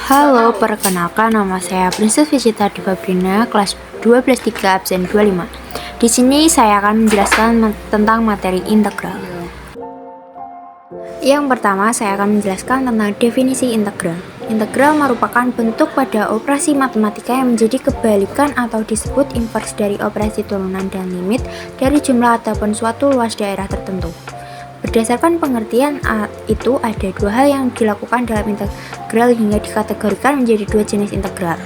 Halo, perkenalkan nama saya Princess Vegeta Divabrina, kelas 12-3 absen 25. Di sini saya akan menjelaskan tentang materi integral. Yang pertama, saya akan menjelaskan tentang definisi integral. Integral merupakan bentuk pada operasi matematika yang menjadi kebalikan atau disebut inverse dari operasi turunan dan limit dari jumlah ataupun suatu luas daerah tertentu. Berdasarkan pengertian itu, ada dua hal yang dilakukan dalam integral hingga dikategorikan menjadi dua jenis integral,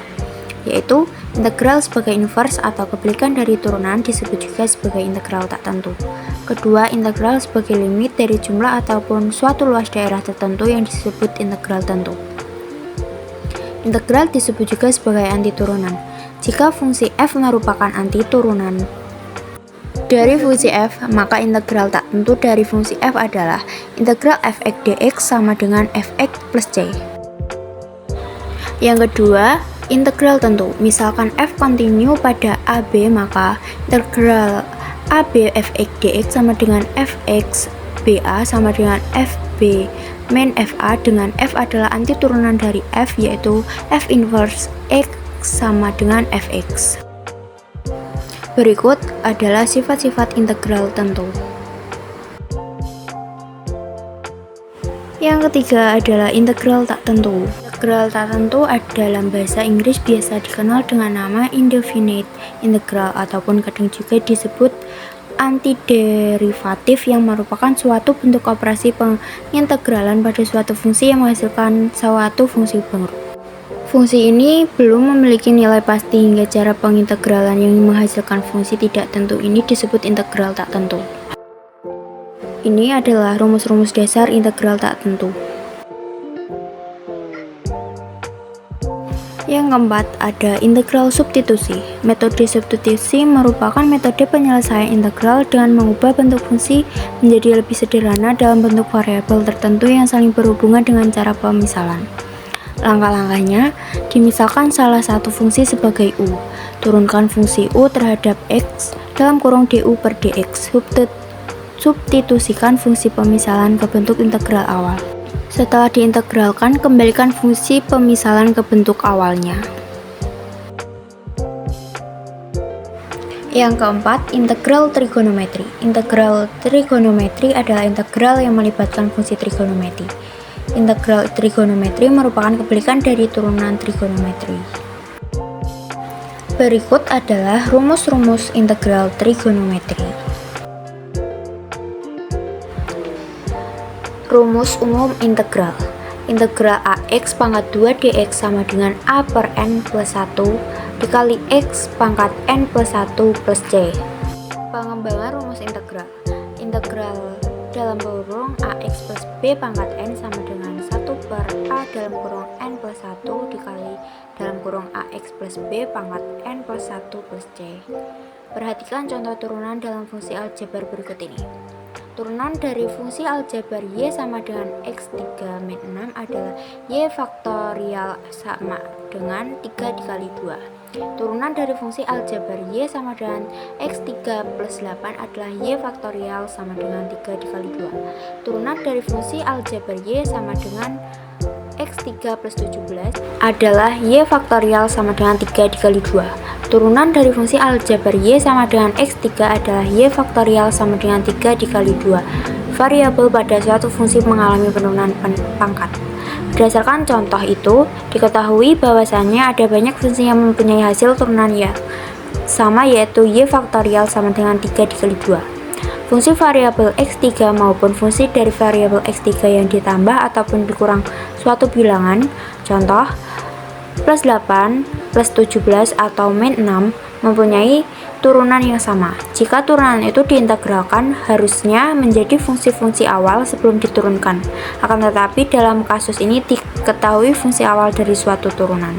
yaitu integral sebagai inverse atau kebalikan dari turunan disebut juga sebagai integral tak tentu. Kedua, integral sebagai limit dari jumlah ataupun suatu luas daerah tertentu yang disebut integral tentu. Integral disebut juga sebagai antiturunan. Jika fungsi f merupakan antiturunan dari fungsi f, maka integral tak tentu dari fungsi f adalah integral fx dx sama dengan fx plus c. Yang kedua, integral tentu. Misalkan f kontinu pada AB, maka integral AB fx dx sama dengan fx BA sama dengan fb min fa, dengan f adalah antiturunan dari f, yaitu f inverse x sama dengan fx. Berikut adalah sifat-sifat integral tentu. Yang ketiga adalah integral tak tentu. Integral tak tentu dalam bahasa Inggris biasa dikenal dengan nama indefinite integral ataupun kadang juga disebut antiderivatif, yang merupakan suatu bentuk operasi pengintegralan pada suatu fungsi yang menghasilkan suatu fungsi baru. Fungsi ini belum memiliki nilai pasti hingga cara pengintegralan yang menghasilkan fungsi tidak tentu ini disebut integral tak tentu. Ini adalah rumus-rumus dasar integral tak tentu. Yang keempat ada integral substitusi. Metode substitusi merupakan metode penyelesaian integral dengan mengubah bentuk fungsi menjadi lebih sederhana dalam bentuk variabel tertentu yang saling berhubungan dengan cara pemisalan. Langkah-langkahnya, dimisalkan salah satu fungsi sebagai u. Turunkan fungsi u terhadap x dalam kurung du per dx. Substitusikan fungsi pemisalan ke bentuk integral awal. Setelah diintegralkan, kembalikan fungsi pemisalan ke bentuk awalnya. Yang keempat, integral trigonometri. Integral trigonometri adalah integral yang melibatkan fungsi trigonometri. Integral trigonometri merupakan kebalikan dari turunan trigonometri. Berikut adalah rumus-rumus integral trigonometri. Rumus umum integral. Integral ax pangkat 2 dx sama dengan a per n plus 1 dikali x pangkat n plus 1 plus c. Pengembangan rumus integral. Integral dalam kurung ax plus b pangkat n sama dengan 1 per a dalam kurung n plus 1 dikali dalam kurung ax plus b pangkat n plus 1 plus c. Perhatikan contoh turunan dalam fungsi aljabar berikut ini. Turunan dari fungsi aljabar y sama dengan x3 min 6 adalah y faktorial sama dengan 3 dikali 2. Turunan dari fungsi aljabar y sama dengan x3 plus 8 adalah y faktorial sama dengan 3 dikali 2. Turunan dari fungsi aljabar y sama dengan x3 plus 17 adalah y faktorial sama dengan 3 dikali 2. Turunan dari fungsi aljabar y sama dengan x3 adalah y faktorial sama dengan 3 dikali 2. Variabel pada suatu fungsi mengalami penurunan pangkat. Berdasarkan contoh itu, diketahui bahwasannya ada banyak fungsi yang mempunyai hasil turunan y sama, yaitu y faktorial sama dengan 3 dikali 2. Fungsi variabel x3 maupun fungsi dari variabel x3 yang ditambah ataupun dikurang suatu bilangan, contoh plus 8, plus 17 atau min 6 mempunyai turunan yang sama. Jika turunan itu diintegralkan, harusnya menjadi fungsi-fungsi awal sebelum diturunkan. Akan tetapi dalam kasus ini diketahui fungsi awal dari suatu turunan.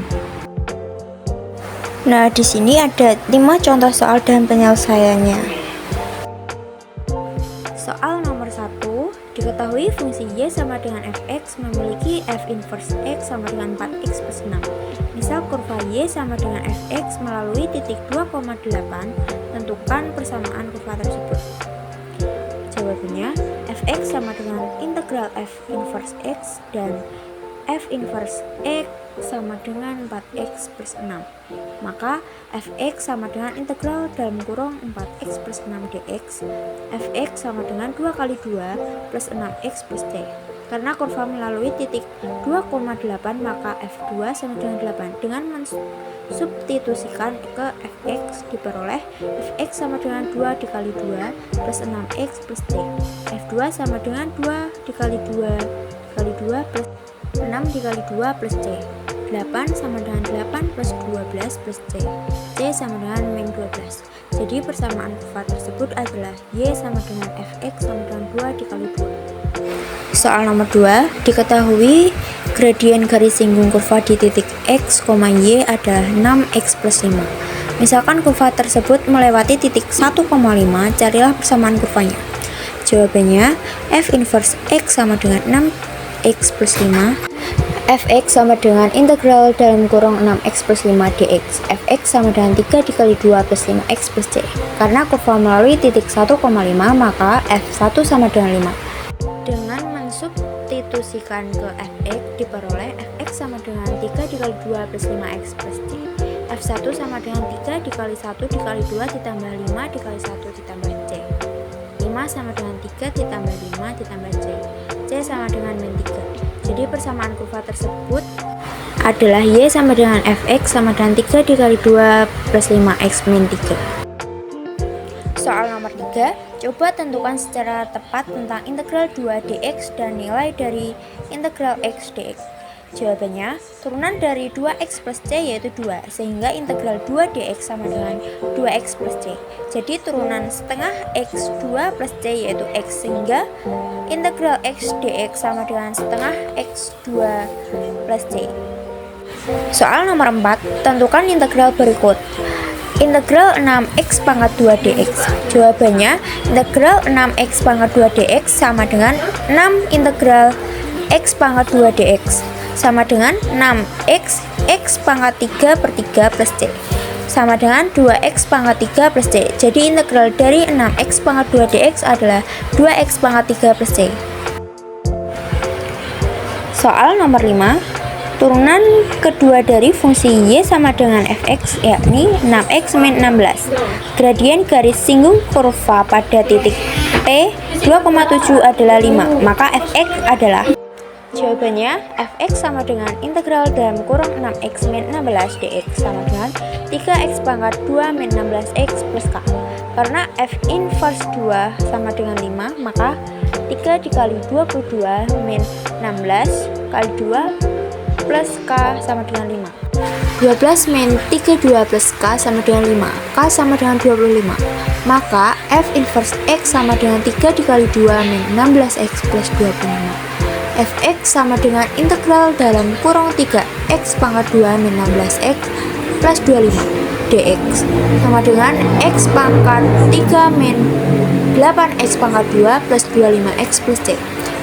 Nah, di sini ada 5 contoh soal dan penyelesaiannya. Soal nomor 1, diketahui fungsi y sama dengan fx memiliki f inverse x sama dengan 4x plus 6. Misal kurva y sama dengan fx melalui titik 2,8, tentukan persamaan kurva tersebut. Jawabannya, fx sama dengan integral f inverse x dan f inverse x sama dengan 4x plus 6. Maka fx sama dengan integral dalam kurung 4x plus 6 dx. Fx sama dengan 2 kali 2 plus 6x plus c. Karena kurva melalui titik 2,8 maka f2 sama dengan 8. Dengan mensubstitusikan ke fx diperoleh fx sama dengan 2 dikali 2 plus 6x plus c. F2 sama dengan 2 dikali 2 dikali 2 plus 6 dikali 2 plus c. 8 sama dengan 8 plus 12 plus c. C sama dengan min 12. Jadi persamaan kurva tersebut adalah y sama dengan fx sama dengan 2 dikali 2. Soal nomor 2, diketahui gradien garis singgung kurva di titik x, y adalah 6x plus 5. Misalkan kurva tersebut melewati titik 1,5, carilah persamaan kurvanya. Jawabannya, f inverse x sama dengan 6x plus 5. Fx sama dengan integral dalam kurung 6x plus 5 dx. Fx sama dengan 3 dikali 2 plus 5x plus c. Karena kurva melalui titik 1,5 maka f1 sama dengan 5. Dengan mensubstitusikan ke fx diperoleh fx sama dengan 3 dikali 2 plus 5x plus c. F1 sama dengan 3 dikali 1 dikali 2 ditambah 5 dikali 1 ditambah c. 5 sama dengan 3 ditambah 5 ditambah c. C sama dengan min 3. Jadi persamaan kurva tersebut adalah y sama dengan fx sama dengan 3 dikali 2 plus 5x min 3. Soal nomor 3, coba tentukan secara tepat tentang integral 2 dx dan nilai dari integral x dx. Jawabannya, turunan dari 2x plus c yaitu 2, sehingga integral 2 dx sama dengan 2x plus c. Jadi turunan setengah x 2 plus c yaitu x, sehingga integral x dx sama dengan setengah x 2 plus c. Soal nomor 4, tentukan integral berikut. Integral 6x pangkat 2 dx. Jawabannya, integral 6x pangkat 2 dx sama dengan 6 integral x pangkat 2 dx sama dengan 6x x pangkat 3 per 3 plus c sama dengan 2x pangkat 3 plus c. Jadi integral dari 6x pangkat 2 dx adalah 2x pangkat 3 plus c. Soal nomor 5, turunan kedua dari fungsi y sama dengan fx yakni 6x min 16. Gradien garis singgung kurva pada titik P 2,7 adalah 5, maka fx adalah. Jawabannya, fx sama dengan integral dalam kurung 6x min 16 dx sama dengan 3x pangkat 2 min 16x plus k. Karena f inverse 2 sama dengan 5, maka 3 dikali 22 min 16 kali 2 plus k sama dengan 5. 12 min 32 plus k sama dengan 5. K sama dengan 25. Maka f inverse x sama dengan 3 dikali 2 min 16x plus 25. Fx sama dengan integral dalam kurung 3x pangkat 2 min 16x plus 25 dx sama dengan x pangkat 3 min 8x pangkat 2 plus 25x plus c.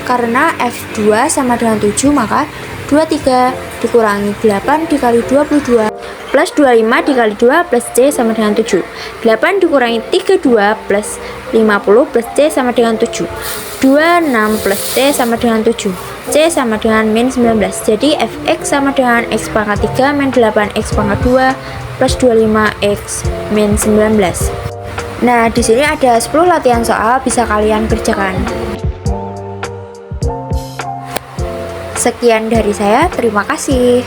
Karena f2 sama dengan 7 maka 23 dikurangi 8 dikali 22 plus 25 dikali 2 plus c sama dengan 7. 8 dikurangi 32 plus 50 plus c sama dengan 7. 26 plus c sama dengan 7. C sama dengan min 19. Jadi fx sama dengan x pangkat 3 min 8x pangkat 2 plus 25x min 19. Nah, di sini ada 10 latihan soal bisa kalian kerjakan. Sekian dari saya, terima kasih.